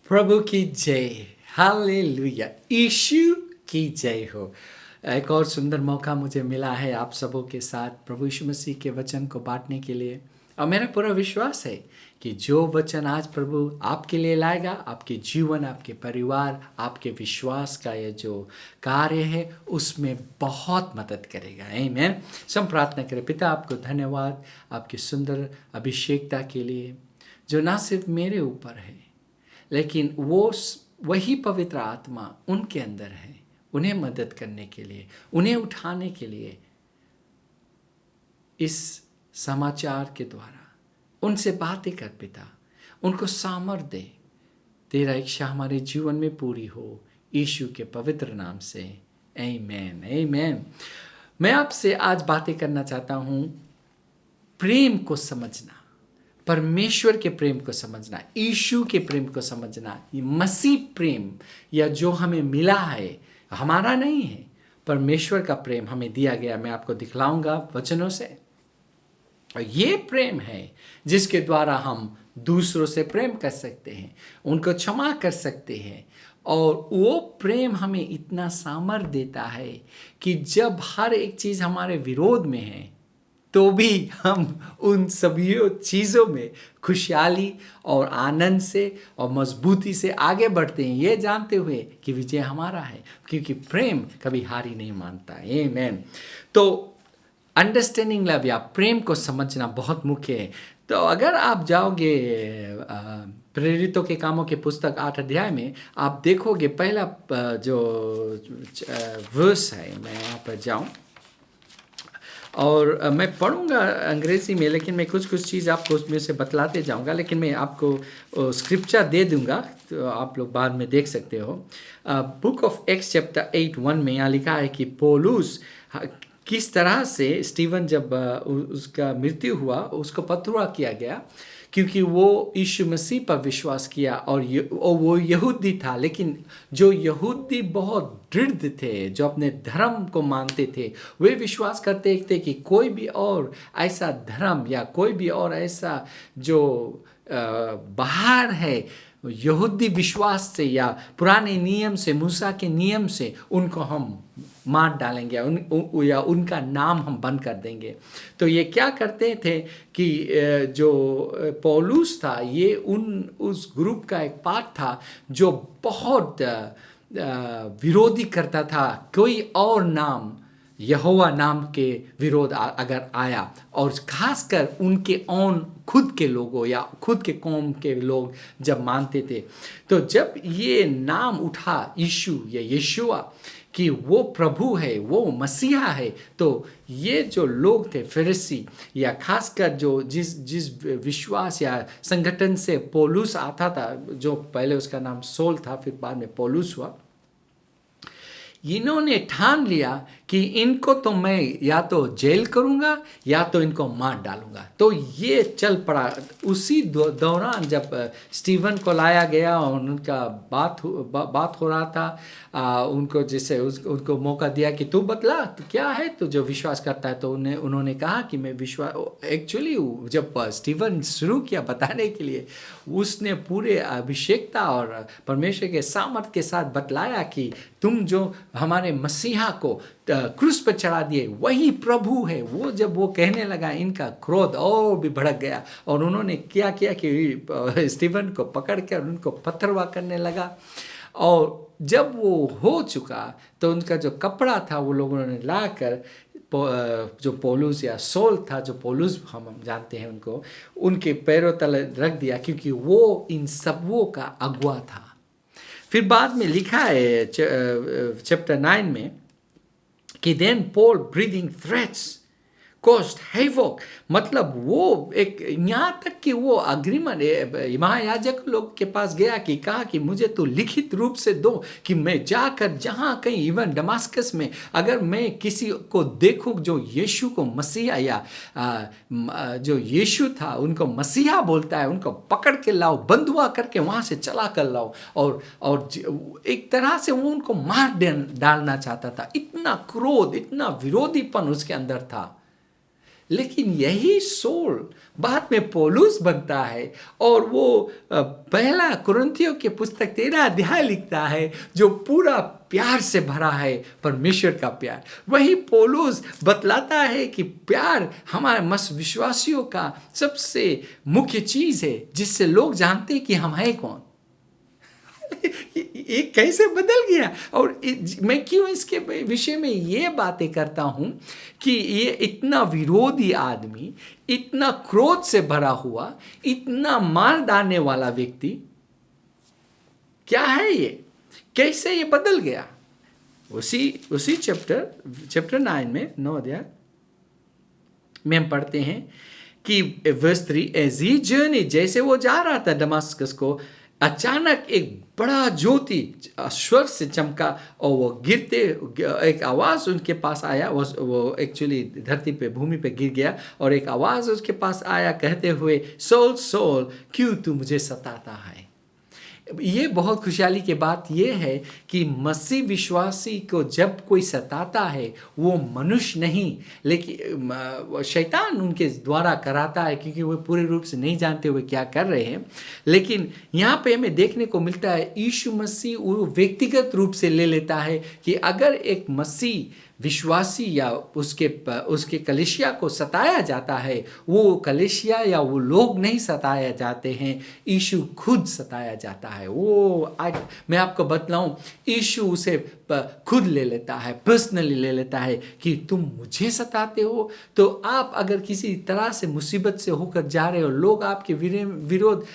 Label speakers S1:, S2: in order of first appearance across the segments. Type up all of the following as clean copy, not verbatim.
S1: प्रभु की जय, हालेलुया, यीशु की जय हो। एक और सुंदर मौका मुझे मिला है आप सबों के साथ प्रभु यीशु मसीह के वचन को बांटने के लिए। और मेरा पूरा विश्वास है कि जो वचन आज प्रभु आपके लिए लाएगा, आपके जीवन, आपके परिवार, आपके विश्वास का ये जो कार्य है उसमें बहुत मदद करेगा। आमीन। सब प्रार्थना करें। पिता, आपको धन्यवाद आपकी सुंदर अभिषेकता के लिए, जो ना सिर्फ मेरे ऊपर है लेकिन वही पवित्र आत्मा उनके अंदर है, उन्हें मदद करने के लिए, उन्हें उठाने के लिए इस समाचार के द्वारा उनसे बातें कर पिता, उनको सामर्थ दे। तेरा इच्छा हमारे जीवन में पूरी हो, यीशु के पवित्र नाम से, आमीन आमीन। मैं आपसे आज बातें करना चाहता हूँ प्रेम को समझना, परमेश्वर के प्रेम को समझना, यीशु के प्रेम को समझना। ये मसीह प्रेम या जो हमें मिला है हमारा नहीं है, परमेश्वर का प्रेम हमें दिया गया। मैं आपको दिखलाऊंगा वचनों से। और ये प्रेम है जिसके द्वारा हम दूसरों से प्रेम कर सकते हैं, उनको क्षमा कर सकते हैं। और वो प्रेम हमें इतना सामर्थ्य देता है कि जब हर एक चीज़ हमारे विरोध में है तो भी हम उन सभी चीज़ों में खुशहाली और आनंद से और मजबूती से आगे बढ़ते हैं, ये जानते हुए कि विजय हमारा है, क्योंकि प्रेम कभी हारी नहीं मानता। आमीन। तो अंडरस्टैंडिंग लव या प्रेम को समझना बहुत मुख्य है। तो अगर आप जाओगे प्रेरितों के कामों के पुस्तक 8 अध्याय में, आप देखोगे पहला जो वर्स है, मैं यहाँ पर जाऊँ और मैं पढ़ूंगा अंग्रेज़ी में, लेकिन मैं कुछ चीज़ आपको उसमें से बतलाते जाऊंगा, लेकिन मैं आपको स्क्रिप्चर दे दूंगा तो आप लोग बाद में देख सकते हो। बुक ऑफ एक्स चैप्टर 8:1 में यहाँ लिखा है कि पौलुस किस तरह से स्टीवन जब उसका मृत्यु हुआ, उसको पथरुआ किया गया क्योंकि वो यीशु मसीह पर विश्वास किया। और वो यहूदी था, लेकिन जो यहूदी बहुत दृढ़ थे, जो अपने धर्म को मानते थे, वे विश्वास करते थे कि कोई भी और ऐसा धर्म या कोई भी और ऐसा जो बाहर है यहूदी विश्वास से या पुराने नियम से, मूसा के नियम से, उनको हम मार डालेंगे या उनका नाम हम बंद कर देंगे। तो ये क्या करते थे कि जो पौलुस था ये उस ग्रुप का एक पार्ट था जो बहुत विरोधी करता था कोई और नाम, यहोवा नाम के विरोध अगर आया, और खासकर उनके ओन खुद के लोगों या खुद के कौम के लोग जब मानते थे। तो जब ये नाम उठा यीशु या यीशुआ कि वो प्रभु है, वो मसीहा है, तो ये जो लोग थे फरीसी या खासकर जो जिस विश्वास या संगठन से पौलुस आता था, जो पहले उसका नाम सौल था फिर बाद में पौलुस हुआ, इन्होंने ठान लिया कि इनको तो मैं या तो जेल करूंगा या तो इनको मार डालूंगा। तो ये चल पड़ा। उसी दौरान जब स्टीवन को लाया गया और उनका बात हो रहा था, उनको जैसे उनको मौका दिया कि तू बतला तो क्या है, तो जो विश्वास करता है, तो उन्होंने कहा कि मैं विश्वास। एक्चुअली जब स्टीवन शुरू किया बताने के लिए, उसने पूरे अभिषेकता और परमेश्वर के सामर्थ के साथ बतलाया कि तुम जो हमारे मसीहा को क्रूस पर चढ़ा दिए वही प्रभु है। वो जब वो कहने लगा, इनका क्रोध और भी भड़क गया और उन्होंने क्या किया कि स्टीवन को पकड़ कर उनको पथरवा करने लगा। और जब वो हो चुका तो उनका जो कपड़ा था वो लोगों ने लाकर जो पौलुस या सौल था, जो पौलुस हम जानते हैं उनको, उनके पैरों तले रख दिया, क्योंकि वो इन सबों का अगुआ था। फिर बाद में लिखा है चैप्टर 9 में कि then Paul breathing threats caused havoc, मतलब वो एक यहाँ तक कि वो अग्रीमेंट महायाजक लोग के पास गया कि कहा कि मुझे तो लिखित रूप से दो कि मैं जाकर जहाँ कहीं इवन दमास्कस में अगर मैं किसी को देखूँ जो यीशु को मसीहा या जो यीशु था उनको मसीहा बोलता है, उनको पकड़ के लाओ, बंधुआ करके वहाँ से चला कर लाओ। और एक तरह से वो उनको मार डालना चाहता था। इतना क्रोध, इतना विरोधीपन उसके अंदर था। लेकिन यही सोल बाद में पौलुस बनता है, और वो पहला कुरिन्थियों के पुस्तक 13 अध्याय लिखता है जो पूरा प्यार से भरा है, परमेश्वर का प्यार। वही पौलुस बतलाता है कि प्यार हमारे विश्वासियों का सबसे मुख्य चीज है, जिससे लोग जानते हैं कि हम हैं कौन। ये कैसे बदल गया। और मैं क्यों इसके विषय में ये बातें करता हूं कि ये इतना विरोधी आदमी, इतना क्रोध से भरा हुआ, इतना मार डालने वाला व्यक्ति क्या है, ये कैसे ये बदल गया। उसी चैप्टर 9 में 9 अध्याय में हम पढ़ते हैं कि वर्स 3, एज ही जर्नी, जैसे वो जा रहा था दमास्कस को, अचानक एक बड़ा ज्योति स्वर से चमका और वो गिरते, एक आवाज उनके पास आया। वो एक्चुअली धरती पे, भूमि पे गिर गया, और एक आवाज उसके पास आया कहते हुए, सोल सोल क्यों तू मुझे सताता है। ये बहुत खुशहाली की बात ये है कि मसीह विश्वासी को जब कोई सताता है, वो मनुष्य नहीं, लेकिन शैतान उनके द्वारा कराता है, क्योंकि वो पूरे रूप से नहीं जानते हुए क्या कर रहे हैं। लेकिन यहाँ पे हमें देखने को मिलता है यीशु मसीह वो व्यक्तिगत रूप से ले लेता है कि अगर एक मसीह विश्वासी या उसके कलीसिया को सताया जाता है, वो कलीसिया या वो लोग नहीं सताया जाते हैं, यीशु खुद सताया जाता है। मैं आपको बतलाऊं, यीशु उसे खुद ले लेता है, पर्सनली ले लेता है कि तुम मुझे सताते हो। तो आप अगर किसी तरह से मुसीबत से होकर जा रहे हो, लोग आपके विरोध,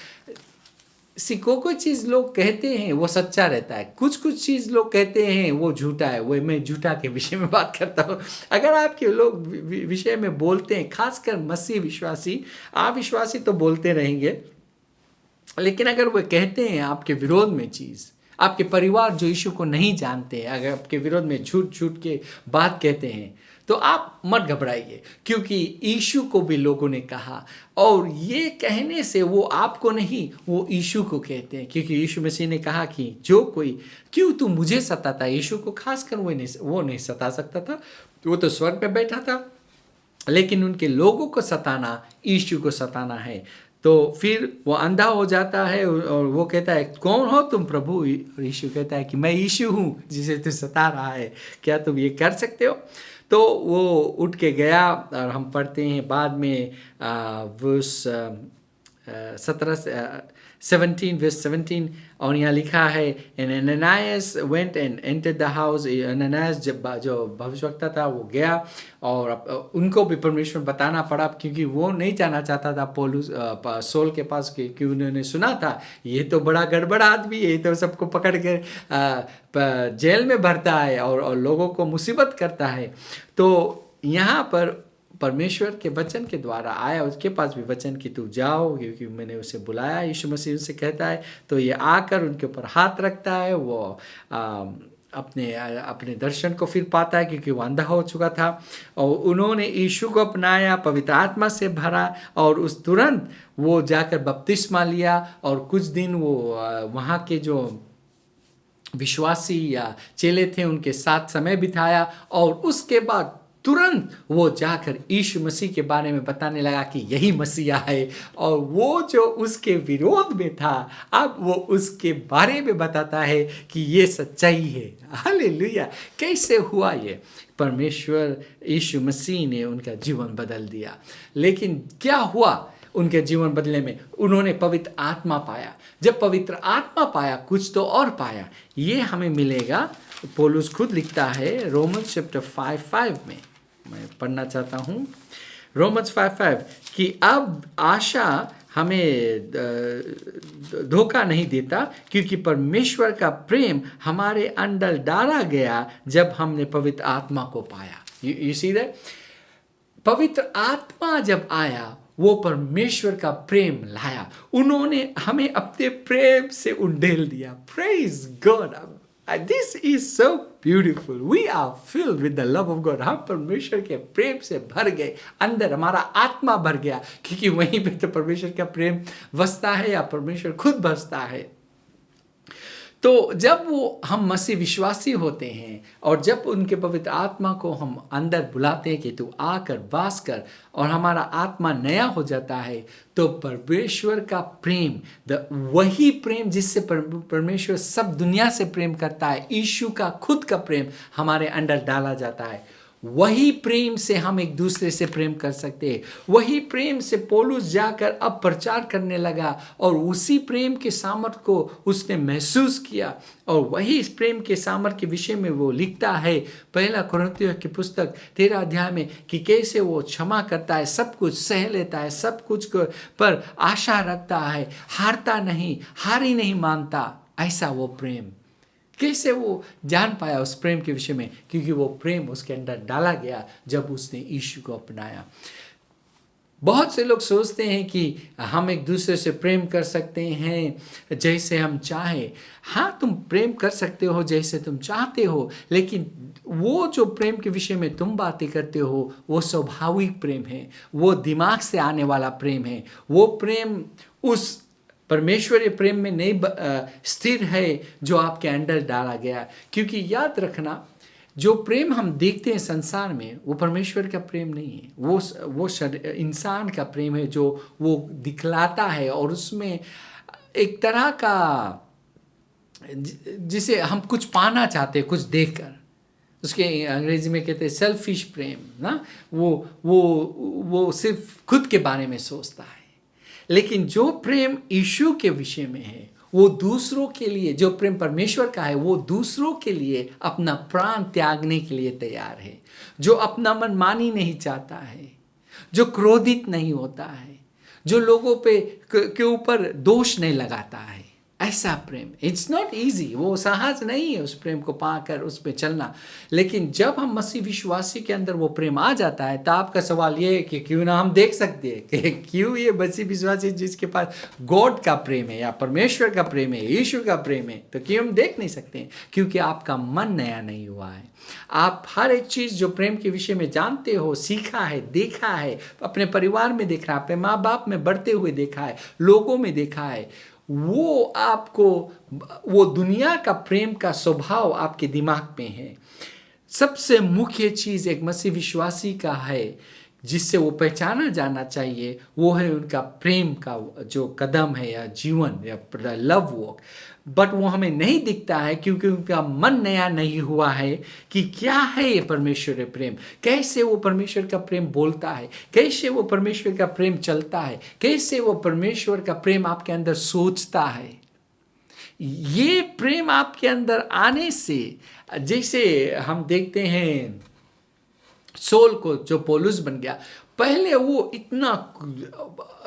S1: कोई चीज़ लोग कहते हैं वो सच्चा रहता है, कुछ चीज़ लोग कहते हैं वो झूठा है। वो मैं झूठा के विषय में बात करता हूँ। अगर आपके लोग विषय में बोलते हैं, खासकर मसीह विश्वासी, अविश्वासी तो बोलते रहेंगे, लेकिन अगर वो कहते हैं आपके विरोध में चीज़, आपके परिवार जो यीशु को नहीं जानते हैं, अगर आपके विरोध में झूठ के बात कहते हैं, तो आप मत घबराइए, क्योंकि यीशु को भी लोगों ने कहा, और ये कहने से वो आपको नहीं, वो यीशु को कहते हैं। क्योंकि यीशु मसीह ने कहा कि जो कोई, क्यों तू मुझे सताता। यीशु को खासकर वो नहीं सता सकता था, वो तो स्वर्ग पे बैठा था, लेकिन उनके लोगों को सताना यीशु को सताना है। तो फिर वो अंधा हो जाता है और वो कहता है, कौन हो तुम प्रभु। यीशु कहता है कि मैं यीशु हूँ जिसे तू सता रहा है, क्या तुम ये कर सकते हो। तो वो उठ के गया, और हम पढ़ते हैं बाद में वर्स 17, और यहाँ लिखा है, and Ananias went and entered the house. Ananias जो भविष्यवक्ता था वो गया, और उनको भी परमेश्वर बताना पड़ा, क्योंकि वो नहीं जाना चाहता था पौलुस सोल के पास, क्योंकि उन्होंने सुना था ये तो बड़ा गड़बड़ आदमी है, ये तो सबको पकड़ कर जेल में भरता है और लोगों को मुसीबत करता है। तो यहाँ पर परमेश्वर के वचन के द्वारा आया, उसके पास भी वचन कि तू जाओ, क्योंकि मैंने उसे बुलाया। यीशु मसीह उनसे कहता है, तो ये आकर उनके ऊपर हाथ रखता है। वो अपने दर्शन को फिर पाता है, क्योंकि वो अंधा हो चुका था, और उन्होंने यीशु को अपनाया, पवित्र आत्मा से भरा, और उस तुरंत वो जाकर बपतिस्मा लिया, और कुछ दिन वो वहाँ के जो विश्वासी या चेले थे उनके साथ समय बिताया, और उसके बाद तुरंत वो जाकर यीशु मसीह के बारे में बताने लगा कि यही मसीहा है। और वो जो उसके विरोध में था, अब वो उसके बारे में बताता है कि ये सच्चाई है। हालेलुया। कैसे हुआ ये? परमेश्वर यीशु मसीह ने उनका जीवन बदल दिया। लेकिन क्या हुआ उनके जीवन बदलने में? उन्होंने पवित्र आत्मा पाया। जब पवित्र आत्मा पाया, कुछ तो और पाया। ये हमें मिलेगा, पौलुस खुद लिखता है रोमन्स चैप्टर 5:5 में, मैं पढ़ना चाहता हूँ। रोमन्स 5:5 कि अब आशा हमें धोखा नहीं देता, क्योंकि परमेश्वर का प्रेम हमारे अंदर डाला गया जब हमने पवित्र आत्मा को पाया। You see that? पवित्र आत्मा जब आया, वो परमेश्वर का प्रेम लाया। उन्होंने हमें अपने प्रेम से उंडेल दिया। Praise God. This is so beautiful. We are filled with the love of God. हम परमेश्वर के प्रेम से भर गए, अंदर हमारा आत्मा भर गया, क्योंकि वहीं पे तो परमेश्वर का प्रेम बसता है, या परमेश्वर खुद बसता है। तो जब वो हम मसीह विश्वासी होते हैं और जब उनके पवित्र आत्मा को हम अंदर बुलाते हैं कि तू आकर वास कर और हमारा आत्मा नया हो जाता है, तो परमेश्वर का प्रेम, वही प्रेम जिससे परमेश्वर सब दुनिया से प्रेम करता है, यीशु का खुद का प्रेम हमारे अंदर डाला जाता है। वही प्रेम से हम एक दूसरे से प्रेम कर सकते हैं। वही प्रेम से पौलुस जाकर अब प्रचार करने लगा और उसी प्रेम के सामर्थ को उसने महसूस किया, और वही इस प्रेम के सामर्थ के विषय में वो लिखता है पहला कुरिन्थियों की पुस्तक 13 अध्याय में कि कैसे वो क्षमा करता है, सब कुछ सह लेता है, सब कुछ पर आशा रखता है, हारता नहीं, हारी नहीं मानता। ऐसा वो प्रेम कैसे वो जान पाया उस प्रेम के विषय में? क्योंकि वो प्रेम उसके अंदर डाला गया जब उसने यीशु को अपनाया। बहुत से लोग सोचते हैं कि हम एक दूसरे से प्रेम कर सकते हैं जैसे हम चाहें। हाँ, तुम प्रेम कर सकते हो जैसे तुम चाहते हो, लेकिन वो जो प्रेम के विषय में तुम बातें करते हो वो स्वाभाविक प्रेम है, वो दिमाग से आने वाला प्रेम है। वो प्रेम उस परमेश्वरीय प्रेम में नहीं स्थिर है जो आपके अंदर डाला गया। क्योंकि याद रखना, जो प्रेम हम देखते हैं संसार में वो परमेश्वर का प्रेम नहीं है, वो इंसान का प्रेम है जो वो दिखलाता है, और उसमें एक तरह का जिसे हम कुछ पाना चाहते हैं कुछ देखकर, उसके अंग्रेजी में कहते हैं सेल्फिश प्रेम ना। वो सिर्फ खुद के बारे में सोचता है। लेकिन जो प्रेम यीशु के विषय में है वो दूसरों के लिए, जो प्रेम परमेश्वर का है वो दूसरों के लिए अपना प्राण त्यागने के लिए तैयार है, जो अपना मनमानी नहीं चाहता है, जो क्रोधित नहीं होता है, जो लोगों के ऊपर दोष नहीं लगाता है। ऐसा प्रेम, इट्स नॉट ईजी, वो सहज नहीं है उस प्रेम को पाकर उस पर चलना। लेकिन जब हम मसीह विश्वासी के अंदर वो प्रेम आ जाता है, तो आपका सवाल ये है कि क्यों ना हम देख सकते हैं कि क्यों ये मसीह विश्वासी जिसके पास गॉड का प्रेम है या परमेश्वर का प्रेम है, यीशु का प्रेम है, तो क्यों हम देख नहीं सकते हैं? क्योंकि आपका मन नया नहीं हुआ है। आप हर एक चीज़ जो प्रेम के विषय में जानते हो, सीखा है, देखा है, अपने परिवार में देखा है, अपने माँ बाप में बढ़ते हुए देखा है, लोगों में देखा है, वो आपको वो दुनिया का प्रेम का स्वभाव आपके दिमाग में है। सबसे मुख्य चीज़ एक मसीह विश्वासी का है जिससे वो पहचाना जाना चाहिए, वो है उनका प्रेम का जो कदम है या जीवन या लव वॉक। बट वो हमें नहीं दिखता है क्योंकि उनका मन नया नहीं हुआ है कि क्या है ये परमेश्वर प्रेम, कैसे वो परमेश्वर का प्रेम बोलता है, कैसे वो परमेश्वर का प्रेम चलता है, कैसे वो परमेश्वर का प्रेम आपके अंदर सोचता है। ये प्रेम आपके अंदर आने से, जैसे हम देखते हैं सोल को जो पौलुस बन गया, पहले वो इतना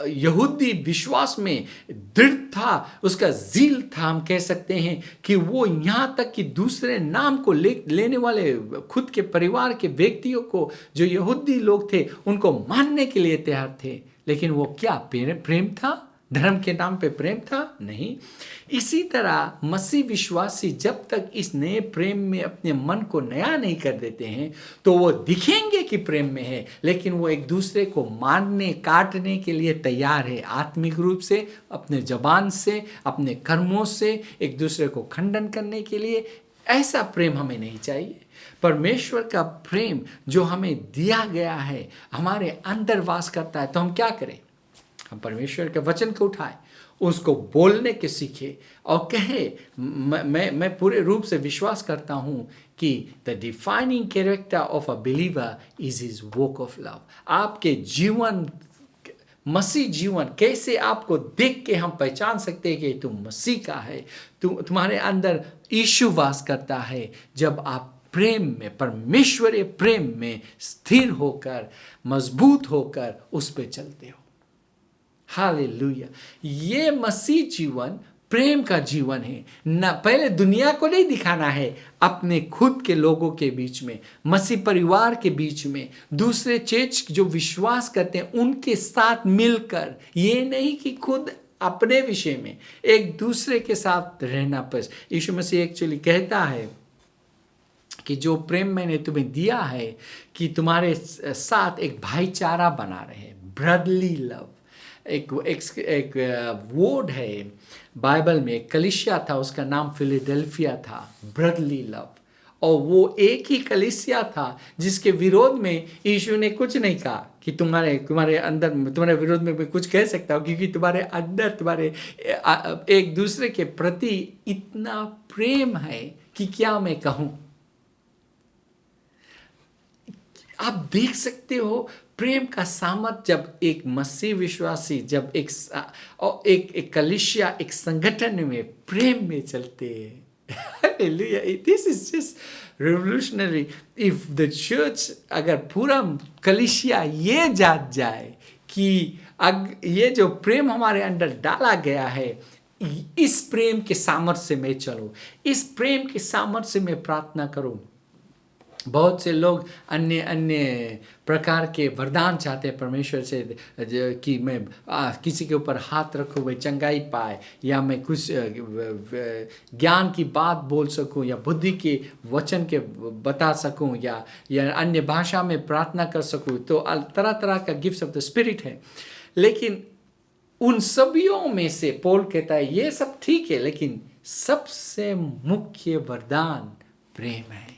S1: यहूदी विश्वास में दृढ़ था, उसका ज़ील था, हम कह सकते हैं कि वो यहाँ तक कि दूसरे नाम को लेने वाले खुद के परिवार के व्यक्तियों को, जो यहूदी लोग थे, उनको मानने के लिए तैयार थे। लेकिन वो क्या प्रेम था? धर्म के नाम पे प्रेम था? नहीं। इसी तरह मसीह विश्वासी जब तक इस नए प्रेम में अपने मन को नया नहीं कर देते हैं तो वो दिखेंगे कि प्रेम में है, लेकिन वो एक दूसरे को मारने काटने के लिए तैयार है, आत्मिक रूप से, अपने जबान से, अपने कर्मों से एक दूसरे को खंडन करने के लिए। ऐसा प्रेम हमें नहीं चाहिए। परमेश्वर का प्रेम जो हमें दिया गया है हमारे अंदर वास करता है। तो हम क्या करें? हम परमेश्वर के वचन को उठाए, उसको बोलने के सीखे और कहे, मैं पूरे रूप से विश्वास करता हूँ कि the defining character of a believer is his walk of love. आपके जीवन, मसीह जीवन कैसे आपको देख के हम पहचान सकते हैं कि तुम मसीह का है, तुम्हारे अंदर यीशु वास करता है जब आप प्रेम में, परमेश्वरीय प्रेम में स्थिर होकर, मजबूत होकर उस पे चलते हो। हालेलुया। ये मसीह जीवन प्रेम का जीवन है ना। पहले दुनिया को नहीं दिखाना है, अपने खुद के लोगों के बीच में, मसीह परिवार के बीच में, दूसरे चर्च जो विश्वास करते हैं उनके साथ मिलकर। ये नहीं कि खुद अपने विषय में, एक दूसरे के साथ रहना। पर यीशु मसीह एक्चुअली कहता है कि जो प्रेम मैंने तुम्हें दिया है कि तुम्हारे साथ एक भाईचारा बना रहे, ब्रदरली लव। एक वर्ड है बाइबल में, एक कलीसिया था, उसका नाम फिलाडेल्फिया था, ब्रदरली लव। और वो एक ही कलीसिया था जिसके विरोध में यीशु ने कुछ नहीं कहा कि तुम्हारे अंदर, तुम्हारे विरोध में मैं कुछ कह सकता हूँ, क्योंकि तुम्हारे अंदर तुम्हारे एक दूसरे के प्रति इतना प्रेम है कि क्या मैं कहूँ। आप देख सकते हो प्रेम का सामर्थ्य जब एक मसीह विश्वासी, जब एक कलीसिया, एक संगठन में प्रेम में चलते हैं। Hallelujah. This is just revolutionary. If the church, अगर पूरा कलीसिया ये जान जाए कि ये जो प्रेम हमारे अंदर डाला गया है, इस प्रेम के सामर्थ्य से मैं चलूं, इस प्रेम के सामर्थ्य से मैं प्रार्थना करूं। बहुत से लोग अन्य अन्य प्रकार के वरदान चाहते हैं परमेश्वर से, कि मैं किसी के ऊपर हाथ रखूं, वह चंगाई पाए, या मैं कुछ ज्ञान की बात बोल सकूं, या बुद्धि के वचन के बता सकूं, या अन्य भाषा में प्रार्थना कर सकूं। तो तरह तरह का गिफ्ट ऑफ द स्पिरिट है। लेकिन उन सभियों में से पौल कहता है ये सब ठीक है, लेकिन सबसे मुख्य वरदान प्रेम है।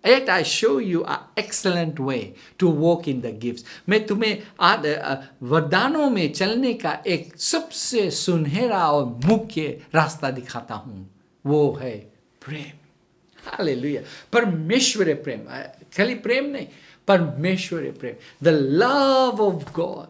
S1: Yet I show you an excellent way to walk in the gifts. मैं तुम्हें वरदानों में चलने का एक सबसे सुनहरा और मुख्य रास्ता दिखाता हूँ, वो है प्रेम। हालेलुया। परमेश्वरीय प्रेम, खाली प्रेम नहीं, परमेश्वरीय प्रेम। The love of God,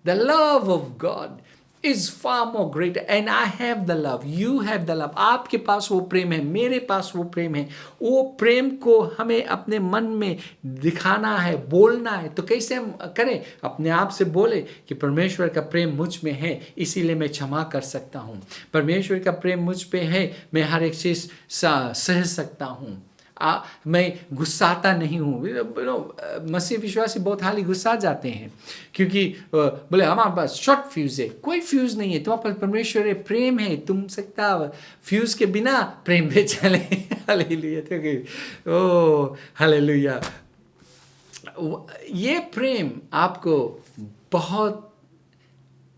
S1: the love of God is far more greater, and I have the love, you have the love। आपके पास वो प्रेम है, मेरे पास वो प्रेम है। वो प्रेम को हमें अपने मन में दिखाना है, बोलना है। तो कैसे हम करें? अपने आप से बोले कि परमेश्वर का प्रेम मुझ में है, इसीलिए मैं क्षमा कर सकता हूँ। परमेश्वर का प्रेम मुझ पे है, मैं हर एक चीज़ सह सकता हूँ। मैं गुस्साता नहीं हूँ। मसीह विश्वासी बहुत हाली गुस्सा जाते हैं, क्योंकि बोले हमारे पास शॉर्ट फ्यूज़ है। कोई फ्यूज़ नहीं है, तुम्हारे पास परमेश्वर प्रेम है। तुम सकता फ्यूज़ के बिना प्रेम पे चले। Hallelujah, oh hallelujah. ये प्रेम आपको बहुत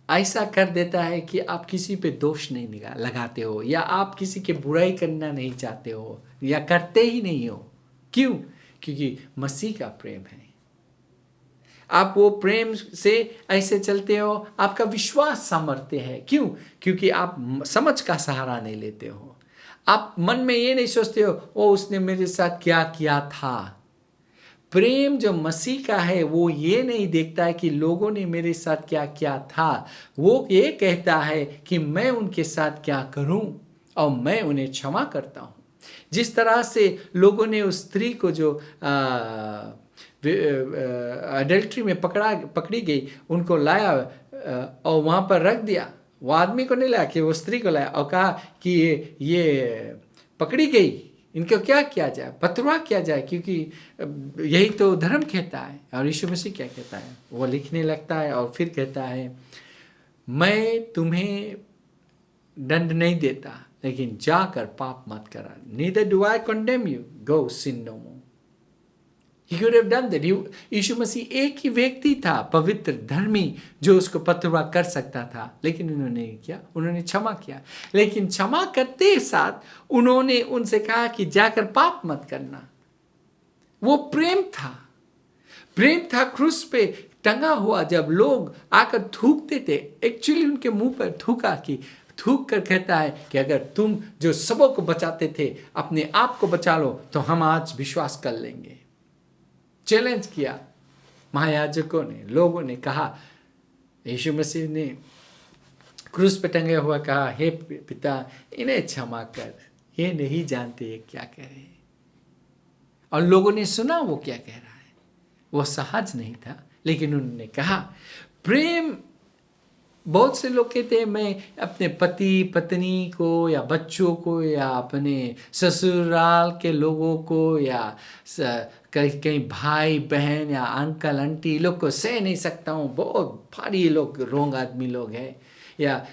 S1: ऐसा कर देता है कि आप किसी पे दोष नहीं लगाते हो, या आप किसी के बुराई करना नहीं चाहते हो, या करते ही नहीं हो। क्यों? क्योंकि मसीह का प्रेम है। आप वो प्रेम से ऐसे चलते हो, आपका विश्वास सामर्थ्य है। क्यों? क्योंकि आप समझ का सहारा नहीं लेते हो। आप मन में ये नहीं सोचते हो ओ उसने मेरे साथ क्या किया था। प्रेम जो मसीह का है वो ये नहीं देखता है कि लोगों ने मेरे साथ क्या किया था, वो ये कहता है कि मैं उनके साथ क्या करूं और मैं उन्हें क्षमा करता हूं। जिस तरह से लोगों ने उस स्त्री को जो अडल्ट्री में पकड़ी गई, उनको लाया और वहाँ पर रख दिया। वो आदमी को नहीं लाया, कि वो स्त्री को लाया और कहा कि ये पकड़ी गई, इनको क्या किया जाए, पथरवाह किया जाए, क्योंकि यही तो धर्म कहता है। और यीशु मसीह क्या कहता है? वो लिखने लगता है और फिर कहता है मैं तुम्हें दंड नहीं देता, लेकिन जाकर पाप मत करा। Neither do I condemn you, go sin no more। He could have done that। यीशु मसीह एक ही व्यक्ति था, पवित्र धर्मी, जो उसको पथरवाह कर सकता था, लेकिन उन्होंने नहीं किया, उन्होंने क्षमा किया। लेकिन क्षमा करते साथ उन्होंने उनसे कहा कि जाकर पाप मत करना। वो प्रेम था। प्रेम था क्रूस पे टंगा हुआ। जब लोग आकर थूकते थे, एक्चुअली उनके मुंह पर थूका, कि थूक कर कहता है कि अगर तुम जो सबों को बचाते थे अपने आप को बचा लो, तो हम आज विश्वास कर लेंगे। चैलेंज किया महायाजकों ने, लोगों ने कहा। यीशु मसीह ने क्रूस पे टंगे हुआ कहा, हे पिता इन्हें क्षमा कर, ये नहीं जानते ये क्या कह रहे हैं। और लोगों ने सुना वो क्या कह रहा है। वो सहज नहीं था, लेकिन उन्होंने कहा। प्रेम, बहुत से लोग कहते हैं मैं अपने पति पत्नी को, या बच्चों को, या अपने ससुराल के लोगों को, या कहीं भाई बहन या अंकल आंटी लोग को सह नहीं सकता हूँ, बहुत भारी लोग, रोंग आदमी लोग हैं, या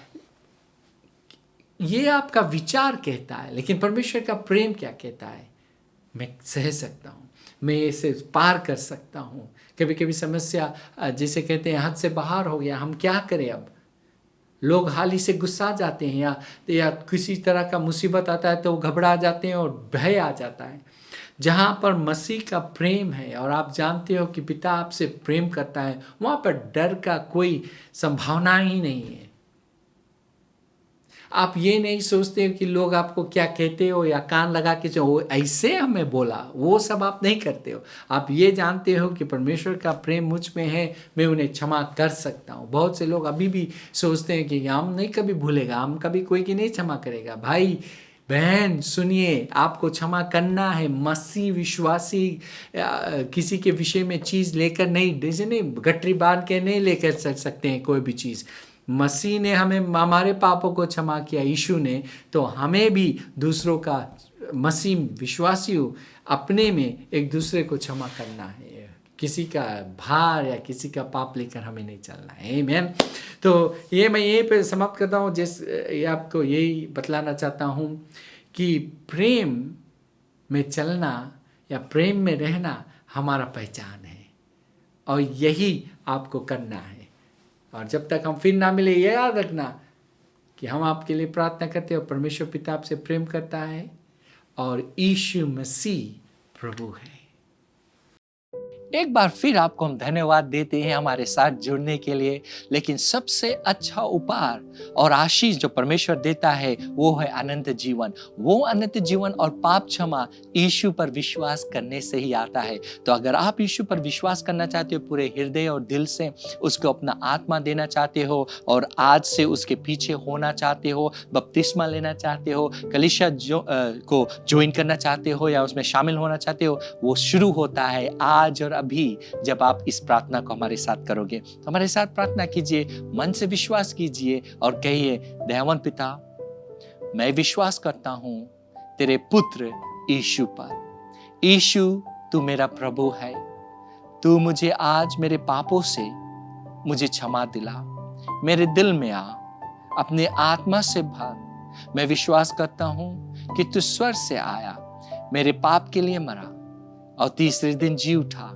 S1: ये आपका विचार कहता है। लेकिन परमेश्वर का प्रेम क्या कहता है? मैं सह सकता हूँ, मैं इसे पार कर सकता हूँ। कभी कभी समस्या जिसे कहते हैं हद से बाहर हो गया, हम क्या करें अब। लोग हाल ही से गुस्सा जाते हैं या किसी तरह का मुसीबत आता है तो घबरा जाते हैं और भय आ जाता है। जहाँ पर मसीह का प्रेम है और आप जानते हो कि पिता आपसे प्रेम करता है, वहाँ पर डर का कोई संभावना ही नहीं है। आप ये नहीं सोचते हो कि लोग आपको क्या कहते हो या कान लगा के जो ऐसे हमें बोला, वो सब आप नहीं करते हो। आप ये जानते हो कि परमेश्वर का प्रेम मुझ में है, मैं उन्हें क्षमा कर सकता हूँ। बहुत से लोग अभी भी सोचते हैं कि हम नहीं कभी भूलेगा, हम कभी कोई की नहीं क्षमा करेगा। भाई बहन सुनिए, आपको क्षमा करना है। मसीह विश्वासी किसी के विषय में चीज़ लेकर नहीं, जैसे नहीं गठरी बांध के नहीं लेकर चल सकते हैं कोई भी चीज़। मसीह ने हमें हमारे पापों को क्षमा किया, यीशु ने, तो हमें भी दूसरों का, मसीह विश्वासियों अपने में एक दूसरे को क्षमा करना है। किसी का भार या किसी का पाप लेकर हमें नहीं चलना है। आमीन। तो ये मैं यहीं पे समाप्त करता हूँ। ये आपको यही बतलाना चाहता हूँ कि प्रेम में चलना या प्रेम में रहना हमारा पहचान है और यही आपको करना है। और जब तक हम फिर ना मिले, ये याद रखना कि हम आपके लिए प्रार्थना करते हैं और परमेश्वर पिता आपसे प्रेम करता है और यीशु मसीह प्रभु है। एक बार फिर आपको हम धन्यवाद देते हैं हमारे साथ जुड़ने के लिए। लेकिन सबसे अच्छा उपहार और आशीष जो परमेश्वर देता है वो है अनंत जीवन। वो अनंत जीवन और पाप क्षमा यीशु पर विश्वास करने से ही आता है। तो अगर आप यीशु पर विश्वास करना चाहते हो, पूरे हृदय और दिल से उसको अपना आत्मा देना चाहते हो और आज से उसके पीछे होना चाहते हो, बपतिस्मा लेना चाहते हो, कलीसिया को ज्वाइन करना चाहते हो या उसमें शामिल होना चाहते हो, वो शुरू होता है आज और अभी जब आप इस प्रार्थना को हमारे साथ करोगे। तो हमारे साथ प्रार्थना कीजिए, मन से विश्वास कीजिए और कहिए, दयावान पिता, मैं विश्वास करता हूं तेरे पुत्र यीशु पर। यीशु, तू मेरा प्रभु है। तू मुझे आज मेरे पापों से मुझे क्षमा दिला, मेरे दिल में आ, अपने आत्मा से भर। मैं विश्वास करता हूं कि तू स्वर्ग से आया, मेरे पाप के लिए मरा और तीसरे दिन जी उठा,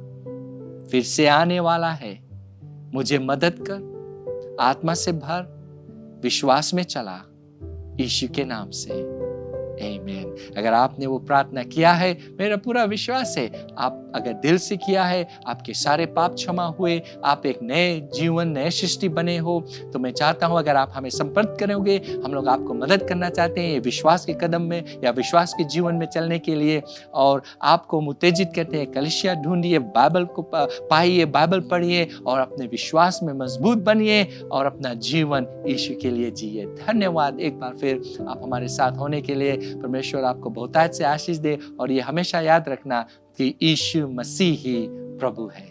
S1: फिर से आने वाला है। मुझे मदद कर, आत्मा से भर, विश्वास में चला, यीशु के नाम से, आमीन। अगर आपने वो प्रार्थना किया है, मेरा पूरा विश्वास है आप अगर दिल से किया है, आपके सारे पाप क्षमा हुए, आप एक नए जीवन, नए सृष्टि बने हो। तो मैं चाहता हूं अगर आप हमें संपर्क करोगे, हम लोग आपको मदद करना चाहते हैं विश्वास के कदम में या विश्वास के जीवन में चलने के लिए। और आपको उत्तेजित करते हैं, कलीसिया ढूंढिए, बाइबल को पाइए, बाइबल पढ़िए और अपने विश्वास में मजबूत बनिए और अपना जीवन यीशु के लिए जिए। धन्यवाद एक बार फिर आप हमारे साथ होने के लिए। परमेश्वर आपको बहुतायत से आशीष दे और ये हमेशा याद रखना कि यीशु मसीह ही प्रभु है।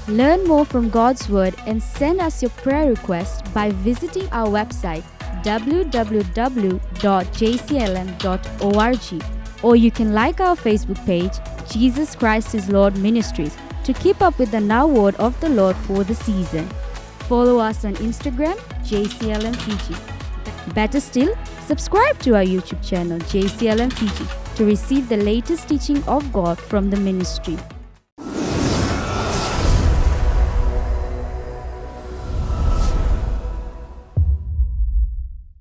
S2: Learn more from God's Word and send us your prayer requests by visiting our website www.jclm.org, or you can like our Facebook page, Jesus Christ is Lord Ministries, to keep up with the Now Word of the Lord for the season. Follow us on Instagram, JCLM Fiji. Better still, subscribe to our YouTube channel, JCLM Fiji, to receive the latest teaching of God from the ministry.